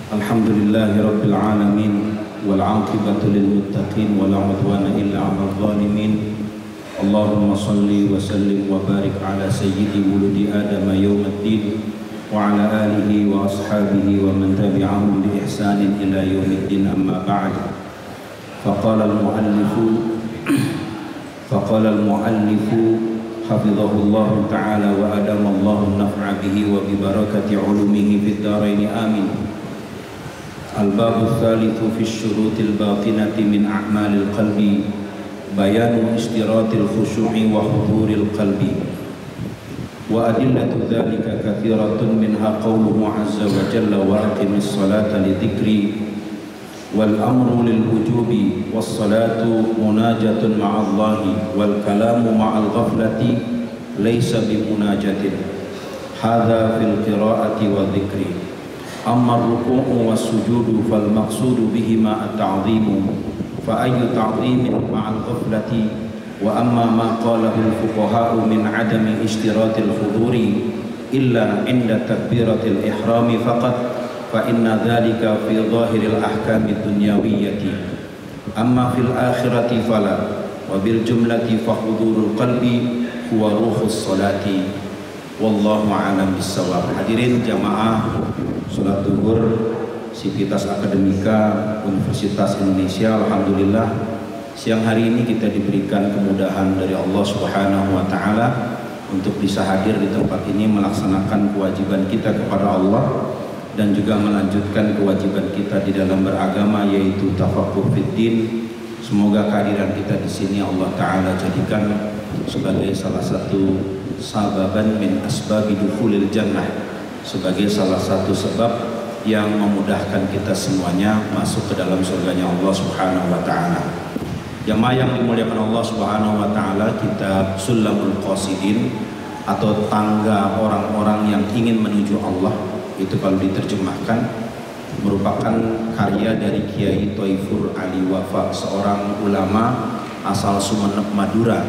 Alhamdulillahi Rabbil Alamin wal aqibatu lil muttaqin wa la udwana illa 'alal zalimin. Allahumma salli wa sallim wa barik ala sayyidi wuludi Adam yawmiddin wa ala alihi wa ashabihi wa man tabi'ahum bi ihsanin ila yaumiddin, amma ba'd. Faqala al-muallifu hafizahullahu ta'ala wa adamallahu naf'a bihi wa bi barakati 'ulumihi fid dharain, amin. Al-babu tsalitsu fi syurutil batinati min a'malil qalbi, bayanu istiratil khushu'i wa huduril qalbi. Wa adillatu dzalika katsiratun minha qauluhu 'azza wa jalla wa aqimis salata li dzikri wal amru lil wujubi was salatu munajatun ma'allahi wal kalamu ma'al ghaflati laysa bi munajatin. Hadza fil qira'ati wa dzikri. Amma ar-ruku'u was-sujudu fal maqsudu bihima at-ta'dhimu fa ayyu ta'dhimin ma'al ghaflati. Wa amma ma qalahu al-fuqaha'u min 'adami ishtiratil huduri illa 'inda takbiratil ihrami faqat fa inna dhalika fi dhahiril ahkami dunyawiyyati. Amma fil akhirati fala wa bil jumlati fa hudurul qalbi huwa ruhus salati. Wallahu a'lam bissawab. Hadirin jamaah salat zuhur Sivitas Akademika Universitas Indonesia, alhamdulillah siang hari ini kita diberikan kemudahan dari Allah Subhanahu wa taala untuk bisa hadir di tempat ini melaksanakan kewajiban kita kepada Allah dan juga melanjutkan kewajiban kita di dalam beragama, yaitu tafaqquh fiddin. Semoga kehadiran kita di sini Allah taala jadikan sebagai salah satu sababan min asbabi dukhulil jannah, sebagai salah satu sebab yang memudahkan kita semuanya masuk ke dalam surganya Allah Subhanahu wa taala. Jamaah yang dimuliakan Allah Subhanahu wa taala, kitab Sulamul Qasidin atau tangga orang-orang yang ingin menuju Allah, itu kalau diterjemahkan merupakan karya dari Kiai Thaifur Ali Wafa, seorang ulama asal Sumeneb, Madura,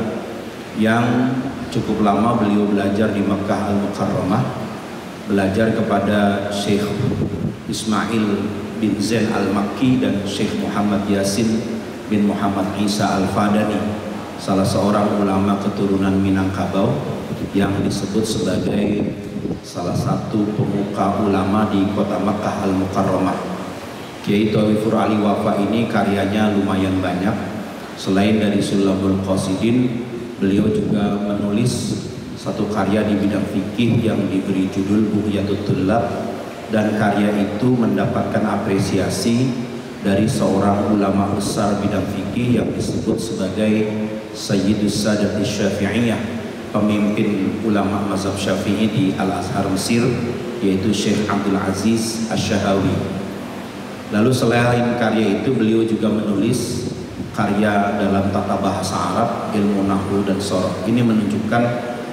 yang cukup lama beliau belajar di Makkah Al-Mukarramah, belajar kepada Syekh Ismail bin Zain Al-Makki dan Syekh Muhammad Yasin bin Muhammad Isa Al-Fadani, salah seorang ulama keturunan Minangkabau yang disebut sebagai salah satu pemuka ulama di kota Makkah Al-Mukarramah. Kiai Thaifur Ali Wafa ini karyanya lumayan banyak. Selain dari Sulamul Qasidin, beliau juga menulis satu karya di bidang fikih yang diberi judul Bughyatul Tullab, dan karya itu mendapatkan apresiasi dari seorang ulama besar bidang fikih yang disebut sebagai Sayyidus Sadat Syafi'iyah, pemimpin ulama mazhab Syafi'i di Al-Azhar Mesir, yaitu Syekh Abdul Aziz Asy-Syahawi. Lalu selain karya itu, beliau juga menulis karya dalam tata bahasa Arab, ilmu nahwu dan sorof. Ini menunjukkan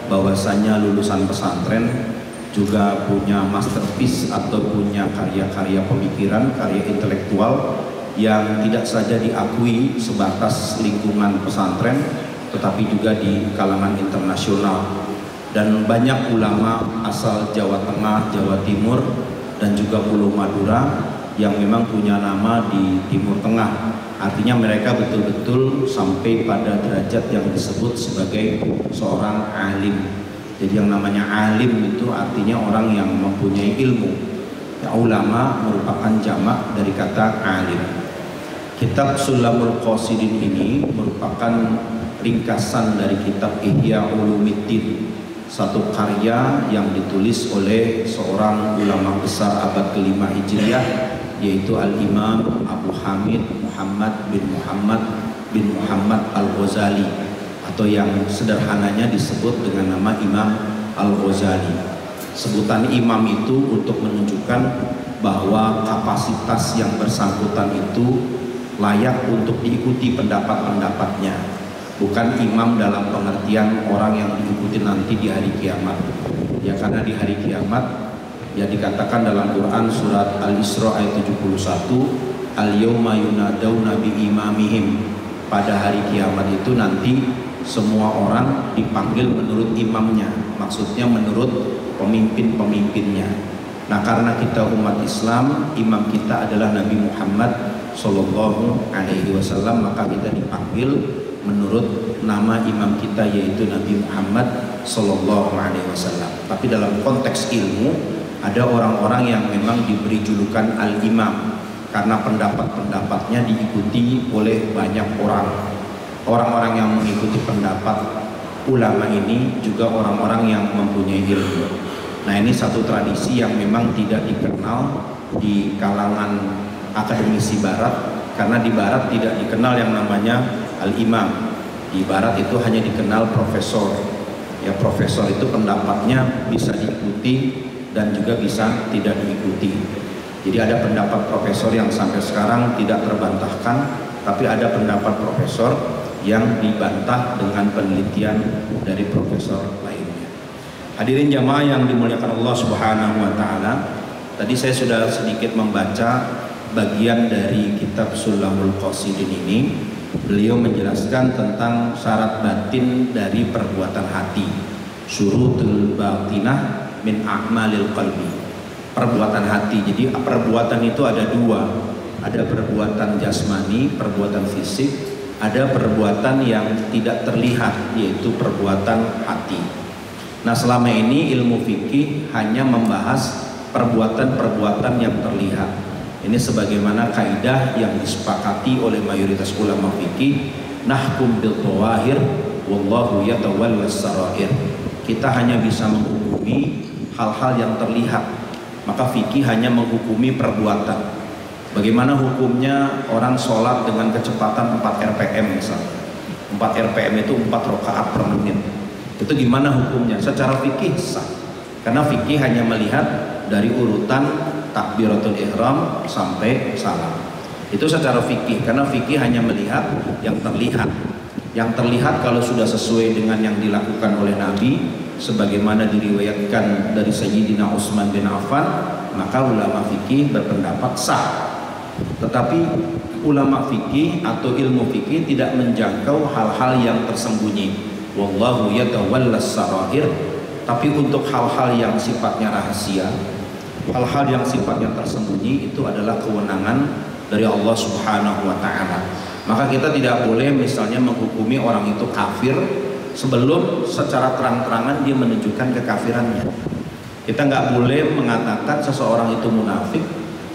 bahwasanya lulusan pesantren juga punya masterpiece atau punya karya-karya pemikiran, karya intelektual yang tidak saja diakui sebatas lingkungan pesantren, tetapi juga di kalangan internasional. Dan banyak ulama asal Jawa Tengah, Jawa Timur, dan juga Pulau Madura yang memang punya nama di Timur Tengah. Artinya mereka betul-betul sampai pada derajat yang disebut sebagai seorang alim. Jadi yang namanya alim itu artinya orang yang mempunyai ilmu. Ya, ulama merupakan jamak dari kata alim. Kitab Sulamul Qasidin ini merupakan ringkasan dari kitab Ihya Ulumuddin, satu karya yang ditulis oleh seorang ulama besar abad ke-5 Hijriah, yaitu Al-Imam Abu Hamid Muhammad bin Muhammad Al-Ghazali, atau yang sederhananya disebut dengan nama Imam Al-Ghazali. Sebutan imam itu untuk menunjukkan bahwa kapasitas yang bersangkutan itu layak untuk diikuti pendapat-pendapatnya, bukan imam dalam pengertian orang yang diikuti nanti di hari kiamat. Ya, karena di hari kiamat ya dikatakan dalam Quran surat Al-Isra ayat 71, al-yawma yunadawna bi imamihim, pada hari kiamat itu nanti semua orang dipanggil menurut imamnya, maksudnya menurut pemimpin-pemimpinnya. Nah, karena kita umat Islam, imam kita adalah Nabi Muhammad Sallallahu Alaihi Wasallam, maka kita dipanggil menurut nama imam kita, yaitu Nabi Muhammad Sallallahu Alaihi Wasallam. Tapi dalam konteks ilmu, ada orang-orang yang memang diberi julukan al-imam karena pendapat-pendapatnya diikuti oleh banyak orang. Orang-orang yang mengikuti pendapat ulama ini juga orang-orang yang mempunyai ilmu. Nah, ini satu tradisi yang memang tidak dikenal di kalangan akademisi barat, karena di barat tidak dikenal yang namanya al-imam. Di barat itu hanya dikenal profesor. Ya, profesor itu pendapatnya bisa diikuti dan juga bisa tidak diikuti. Jadi ada pendapat profesor yang sampai sekarang tidak terbantahkan, tapi ada pendapat profesor yang dibantah dengan penelitian dari profesor lainnya. Hadirin jamaah yang dimuliakan Allah Subhanahu wa taala, tadi saya sudah sedikit membaca bagian dari kitab Sulamul Qasidin ini. Beliau menjelaskan tentang syarat batin dari perbuatan hati, syurutul batinah min a'malil qalbi. Perbuatan hati. Jadi perbuatan itu ada dua. Ada perbuatan jasmani, perbuatan fisik, ada perbuatan yang tidak terlihat, yaitu perbuatan hati. Nah, selama ini ilmu fikih hanya membahas perbuatan-perbuatan yang terlihat. Ini sebagaimana kaidah yang disepakati oleh mayoritas ulama fikih, nahkum bil dhawahir wallahu yatawallas sarair. Kita hanya bisa menghukumi hal-hal yang terlihat. Maka fikih hanya menghukumi perbuatan. Bagaimana hukumnya orang sholat dengan kecepatan 4 rpm misalnya. 4 rpm itu 4 rakaat per menit. Itu gimana hukumnya? Secara fikih sah. Karena fikih hanya melihat dari urutan takbiratul ihram sampai salam. Itu secara fikih, karena fikih hanya melihat yang terlihat. Yang terlihat kalau sudah sesuai dengan yang dilakukan oleh Nabi, sebagaimana diriwayatkan dari Sayyidina Utsman bin Affan, maka ulama fikih berpendapat sah. Tetapi ulama fikih atau ilmu fikih tidak menjangkau hal-hal yang tersembunyi. Wallahu yatawallas sarair. Tapi untuk hal-hal yang sifatnya rahasia, hal-hal yang sifatnya tersembunyi, itu adalah kewenangan dari Allah Subhanahu wa taala. Maka kita tidak boleh misalnya menghukumi orang itu kafir sebelum secara terang-terangan dia menunjukkan kekafirannya. Kita nggak boleh mengatakan seseorang itu munafik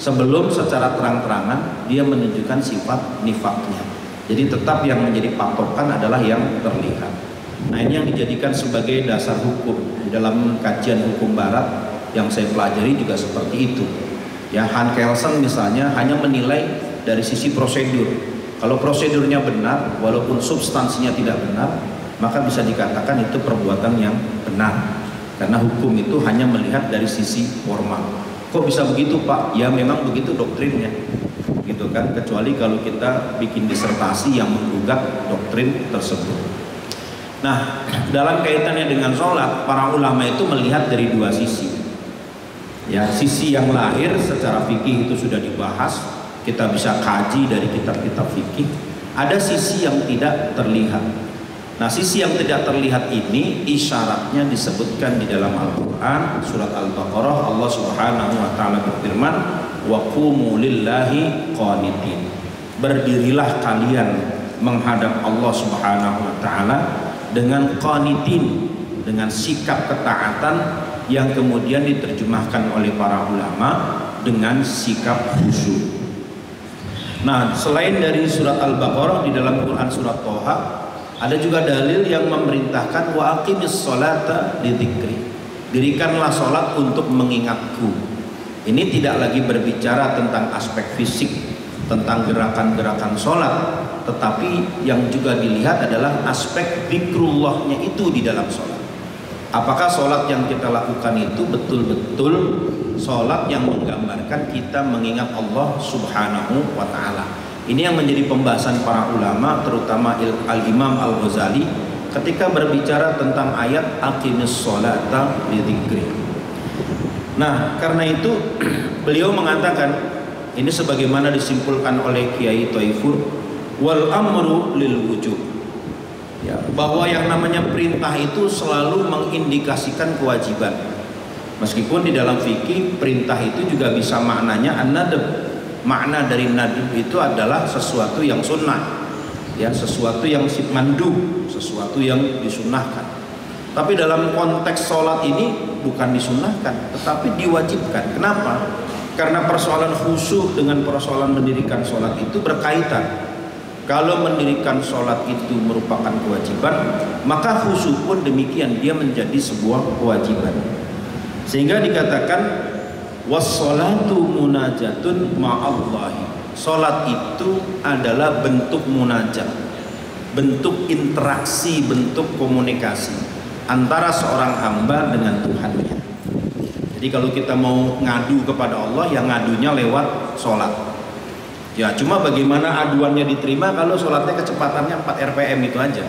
sebelum secara terang-terangan dia menunjukkan sifat nifaknya. Jadi tetap yang menjadi patokan adalah yang terlihat. Nah, ini yang dijadikan sebagai dasar hukum. Di dalam kajian hukum barat yang saya pelajari juga seperti itu. Ya, Han Kelsen misalnya hanya menilai dari sisi prosedur. Kalau prosedurnya benar, walaupun substansinya tidak benar, maka bisa dikatakan itu perbuatan yang benar. Karena hukum itu hanya melihat dari sisi formal. Kok bisa begitu, Pak? Ya memang begitu doktrinnya. Gitu kan, kecuali kalau kita bikin disertasi yang menggugat doktrin tersebut. Nah, dalam kaitannya dengan sholat, para ulama itu melihat dari dua sisi. Ya, sisi yang lahir secara fikih itu sudah dibahas, kita bisa kaji dari kitab-kitab fikih. Ada sisi yang tidak terlihat. Nah, sisi yang tidak terlihat ini isyaratnya disebutkan di dalam Al-Quran, surat Al-Baqarah. Allah Subhanahu wa taala berfirman, wa qumu lillahi qanitin. Berdirilah kalian menghadap Allah Subhanahu wa taala dengan qanitin, dengan sikap ketaatan yang kemudian diterjemahkan oleh para ulama dengan sikap khusyuk. Nah, selain dari surat Al-Baqarah, di dalam Quran surat Thaha ada juga dalil yang memerintahkan wa aqimis sholata lidzikri. Dirikanlah sholat untuk mengingatku. Ini tidak lagi berbicara tentang aspek fisik, tentang gerakan-gerakan sholat, tetapi yang juga dilihat adalah aspek zikrullahnya itu di dalam sholat. Apakah sholat yang kita lakukan itu betul-betul sholat yang menggambarkan kita mengingat Allah Subhanahu wa ta'ala? Ini yang menjadi pembahasan para ulama, terutama Al-Imam Al-Ghazali ketika berbicara tentang ayat aqimis sholata lidzikri. Nah, karena itu beliau mengatakan, ini sebagaimana disimpulkan oleh Kiai Thaifur, wal amru lil wujub, ya, bahwa yang namanya perintah itu selalu mengindikasikan kewajiban. Meskipun di dalam fikih perintah itu juga bisa maknanya an-nadab. Makna dari nadab itu adalah sesuatu yang sunnah, ya, sesuatu yang mandu, sesuatu yang disunnahkan. Tapi dalam konteks sholat ini bukan disunnahkan, tetapi diwajibkan. Kenapa? Karena persoalan khusyuk dengan persoalan mendirikan sholat itu berkaitan. Kalau mendirikan sholat itu merupakan kewajiban, maka khusyuk pun demikian, dia menjadi sebuah kewajiban. Sehingga dikatakan was-sholatu munajatun ma'allahi. Sholat itu adalah bentuk munajat, bentuk interaksi, bentuk komunikasi antara seorang hamba dengan Tuhannya. Jadi kalau kita mau ngadu kepada Allah, ya ngadunya lewat sholat. Ya cuma bagaimana aduannya diterima kalau sholatnya kecepatannya 4 rpm itu aja,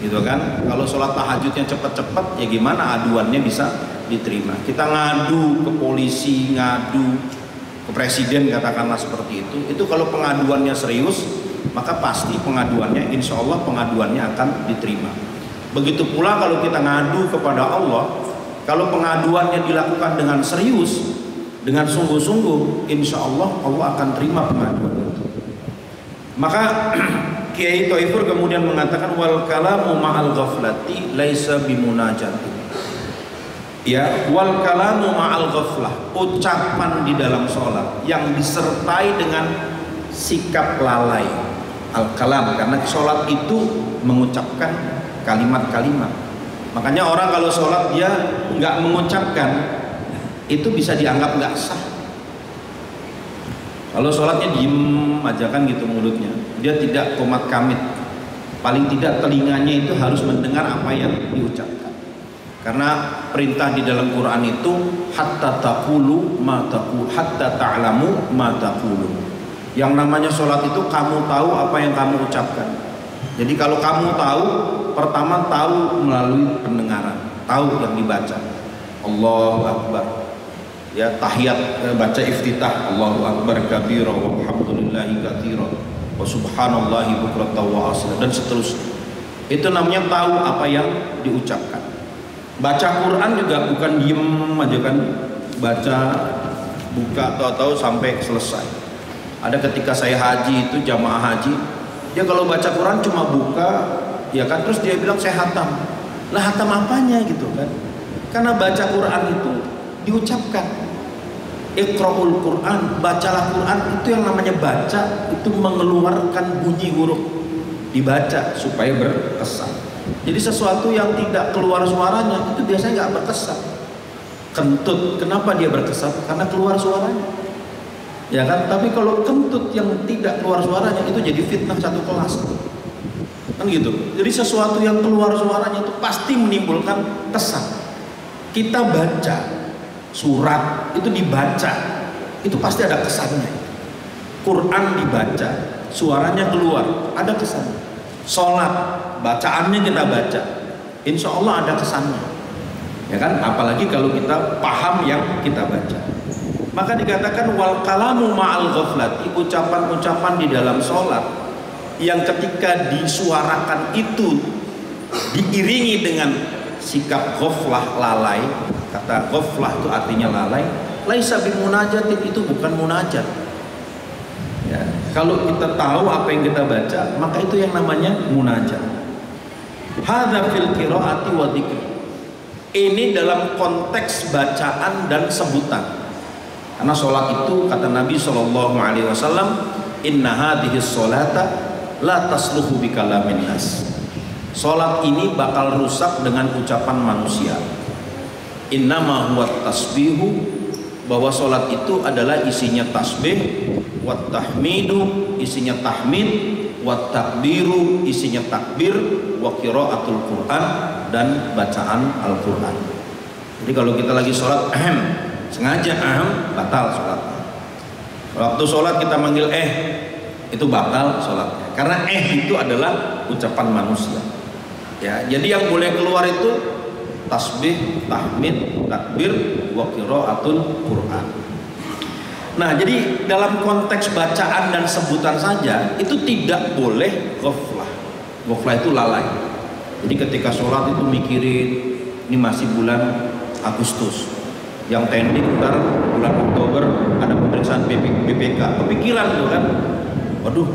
gitu kan. Kalau sholat tahajudnya cepat-cepat, ya gimana aduannya bisa diterima. Kita ngadu ke polisi, ngadu ke presiden, katakanlah seperti itu kalau pengaduannya serius, maka pasti pengaduannya, insya Allah pengaduannya akan diterima. Begitu pula kalau kita ngadu kepada Allah, kalau pengaduannya dilakukan dengan serius, dengan sungguh-sungguh, insya Allah Allah akan terima pengaduan itu. Maka Kiai Thaifur kemudian mengatakan wal kalamu ma'al ghaflati laisa bimunajati. Ya, wal kalamu ma'al ghaflah, ucapan di dalam sholat yang disertai dengan sikap lalai. Al kalam, karena sholat itu mengucapkan kalimat-kalimat. Makanya orang kalau sholat dia nggak mengucapkan, itu bisa dianggap nggak sah. Kalau sholatnya diem aja kan gitu mulutnya, dia tidak qomat kamit, paling tidak telinganya itu harus mendengar apa yang diucapkan. Karena perintah di dalam Quran itu hatta taqulu ma taqul, hatta ta'lamu ma taqulu. Yang namanya sholat itu kamu tahu apa yang kamu ucapkan. Jadi kalau kamu tahu, pertama tahu melalui pendengaran, tahu yang dibaca. Allahu Akbar. Ya, tahiyat baca iftitah, Allahu Akbar kabira walhamdulillahi katsira wa subhanallahi bukratan wa asila, dan seterusnya. Itu namanya tahu apa yang diucapkan. Baca Quran juga bukan diem aja kan, baca buka tahu-tahu sampai selesai. Ada ketika saya haji itu, jamaah haji, dia kalau baca Quran cuma buka, ya kan, terus dia bilang saya hatam. Lah hatam apanya gitu kan? Karena baca Quran itu diucapkan. Iqra'ul Quran, bacalah Quran, itu yang namanya baca, itu mengeluarkan bunyi huruf, dibaca supaya berkesan. Jadi sesuatu yang tidak keluar suaranya itu biasanya nggak berkesan. Kentut, kenapa dia berkesan? Karena keluar suaranya, ya kan? Tapi kalau kentut yang tidak keluar suaranya itu jadi fitnah satu kelas, kan gitu. Jadi sesuatu yang keluar suaranya itu pasti menimbulkan kesan. Kita baca surat itu dibaca, itu pasti ada kesannya. Quran dibaca, suaranya keluar, ada kesannya. Sholat, bacaannya kita baca, insya Allah ada kesannya, ya kan? Apalagi kalau kita paham yang kita baca. Maka dikatakan wal kalamu ma'al ghaflati, ucapan-ucapan di dalam sholat yang ketika disuarakan itu diiringi dengan sikap ghaflah, lalai. Kata ghaflah itu artinya lalai. Laisa bimunajatin, itu bukan munajat. Ya, kalau kita tahu apa yang kita baca, maka itu yang namanya munajat. Hadza fil qiraati wa dzikr. Ini dalam konteks bacaan dan sebutan. Karena sholat itu kata Nabi SAW, inna hadhihi sholata la tasluhu bi kalamin nas. Sholat ini bakal rusak dengan ucapan manusia. Innama huwa tasbihu, bahwa sholat itu adalah isinya tasbih, wat tahmidu isinya tahmid, wat takbiru isinya takbir, wa qiraatul Quran dan bacaan Al-Quran. Jadi kalau kita lagi sholat sengaja batal sholatnya. Waktu sholat kita manggil itu batal sholatnya, karena itu adalah ucapan manusia. Ya, jadi yang boleh keluar itu tasbih, tahmid, takbir, wa qiraatul Quran. Nah, jadi dalam konteks bacaan dan sebutan saja itu tidak boleh ghaflah. Ghaflah itu lalai. Jadi ketika sholat itu mikirin, ini masih bulan Agustus, yang tending ntar bulan Oktober ada pemeriksaan BPK, kepikiran gitu kan, waduh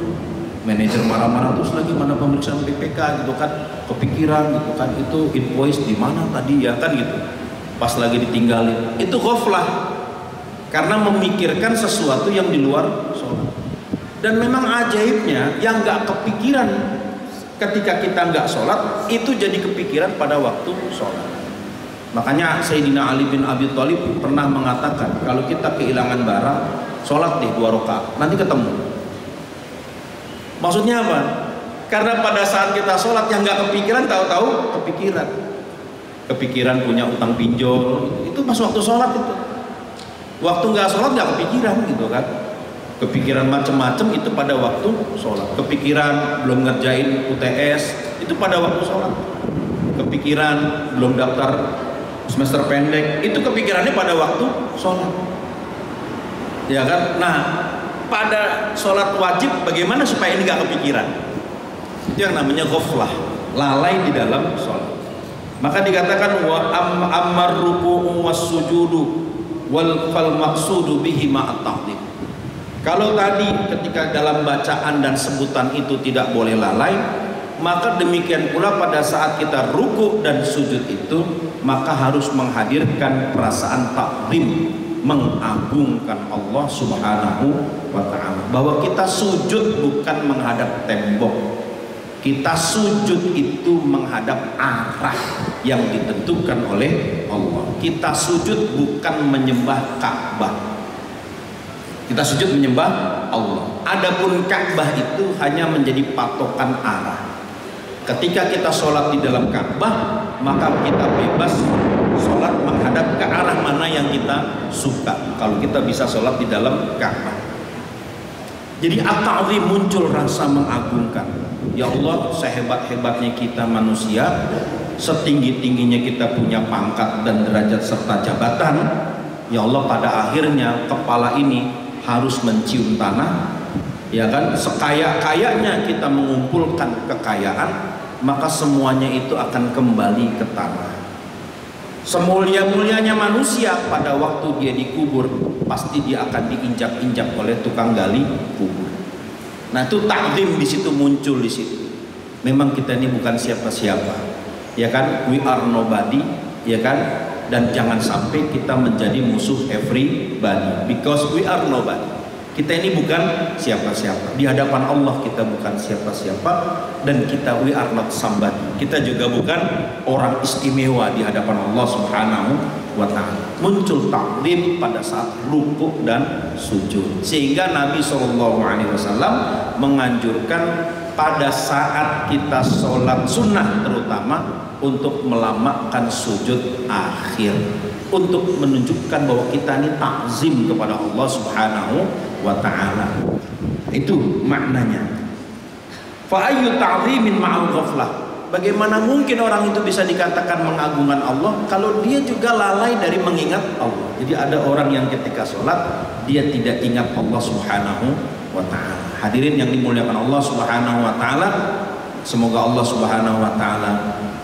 manajer marah-marah terus lagi mana pemeriksaan BPK gitu kan, kepikiran gitu kan, itu invoice di mana tadi ya kan gitu, pas lagi ditinggalin, itu ghaflah karena memikirkan sesuatu yang di luar sholat. Dan memang ajaibnya yang nggak kepikiran ketika kita nggak sholat itu jadi kepikiran pada waktu sholat. Makanya Sayyidina Ali bin Abi Thalib pernah mengatakan kalau kita kehilangan barang, sholat deh 2 rakaat, nanti ketemu. Maksudnya apa? Karena pada saat kita sholat yang nggak kepikiran, tahu-tahu kepikiran punya utang pinjol, itu pas waktu sholat itu. Waktu nggak sholat nggak kepikiran gitu kan. Kepikiran macam-macam itu pada waktu sholat. Kepikiran belum ngerjain UTS itu pada waktu sholat. Kepikiran belum daftar semester pendek itu kepikirannya pada waktu sholat. Ya kan? Nah, pada sholat wajib bagaimana supaya ini nggak kepikiran? Itu yang namanya ghaflah, lalai di dalam sholat. Maka dikatakan wa ammar ruku'u was sujudu wal fal maqsudu bihi ma'at ta'dhim. Kalau tadi ketika dalam bacaan dan sebutan itu tidak boleh lalai, maka demikian pula pada saat kita ruku dan sujud itu maka harus menghadirkan perasaan takzim, mengagungkan Allah Subhanahu wa ta'ala, bahwa kita sujud bukan menghadap tembok, kita sujud itu menghadap arah yang ditentukan oleh Allah. Kita sujud bukan menyembah Ka'bah, kita sujud menyembah Allah. Adapun Ka'bah itu hanya menjadi patokan arah. Ketika kita sholat di dalam Ka'bah, maka kita bebas sholat menghadap ke arah mana yang kita suka. Kalau kita bisa sholat di dalam Ka'bah, jadi at-ta'zim, muncul rasa mengagungkan. Ya Allah, sehebat-hebatnya kita manusia, setinggi-tingginya kita punya pangkat dan derajat serta jabatan, ya Allah, pada akhirnya kepala ini harus mencium tanah, ya kan? Sekaya-kayanya kita mengumpulkan kekayaan, maka semuanya itu akan kembali ke tanah. Semulia-mulianya manusia, pada waktu dia dikubur pasti dia akan diinjak-injak oleh tukang gali kubur. Nah, itu takdim di situ muncul di situ. Memang kita ini bukan siapa-siapa, ya kan? We are nobody, ya kan? Dan jangan sampai kita menjadi musuh everybody, because we are nobody. Kita ini bukan siapa-siapa. Di hadapan Allah kita bukan siapa-siapa, dan kita we are not somebody. Kita juga bukan orang istimewa di hadapan Allah Subhanahu wa ta'ala. Muncul takdim pada saat rukuk dan sujud. Sehingga Nabi SAW menganjurkan pada saat kita sholat sunnah terutama untuk melamakan sujud akhir, untuk menunjukkan bahwa kita ini takzim kepada Allah Subhanahu wa ta'ala. Itu maknanya. Fa ayyu ta'zimin ma'al ghaflah. Bagaimana mungkin orang itu bisa dikatakan mengagungkan Allah kalau dia juga lalai dari mengingat Allah. Jadi ada orang yang ketika sholat dia tidak ingat Allah Subhanahu wa ta'ala. Hadirin yang dimuliakan Allah Subhanahu wa ta'ala, semoga Allah Subhanahu wa ta'ala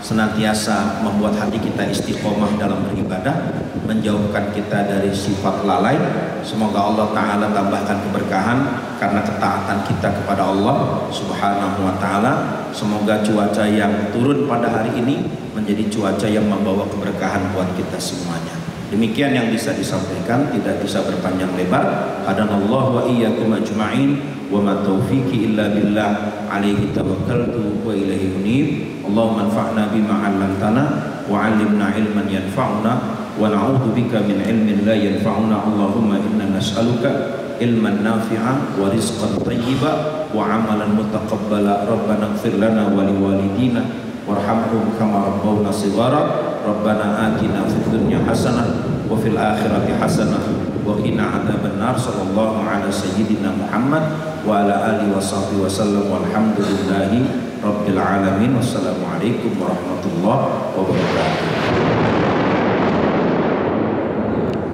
senantiasa membuat hati kita istiqomah dalam beribadah, menjauhkan kita dari sifat lalai. Semoga Allah Ta'ala tambahkan keberkahan karena ketaatan kita kepada Allah Subhanahu wa ta'ala. Semoga cuaca yang turun pada hari ini menjadi cuaca yang membawa keberkahan buat kita semuanya. Demikian yang bisa disampaikan, tidak bisa berpanjang lebar. Hadanallahu wa iyyakum ajma'in, wa ma taufiqi illa billah, alaihi tawakkaltu wa ilaihi unib. Allahumma anfa'na bima 'allamtana wa 'allimna ilman yanfa'una wa na'udzu bika min ilmin la yanfa'una. Allahumma inna nas'aluka ilman nafi'a wa rizqan thayyiba wa 'amalan mutaqabbala. Rabbana ighfir lana wa liwalidina warhamhum kama rabbawna shighara. Rabbana atina fid dunya hasanah wa fil akhirati hasanah wa qina adzabannar. Sallallahu ala sayyidina Muhammad wa ala alihi wa sahbihi wa sallam walhamdulillahi rabbil alamin. Wassalamualaikum warahmatullahi wabarakatuh.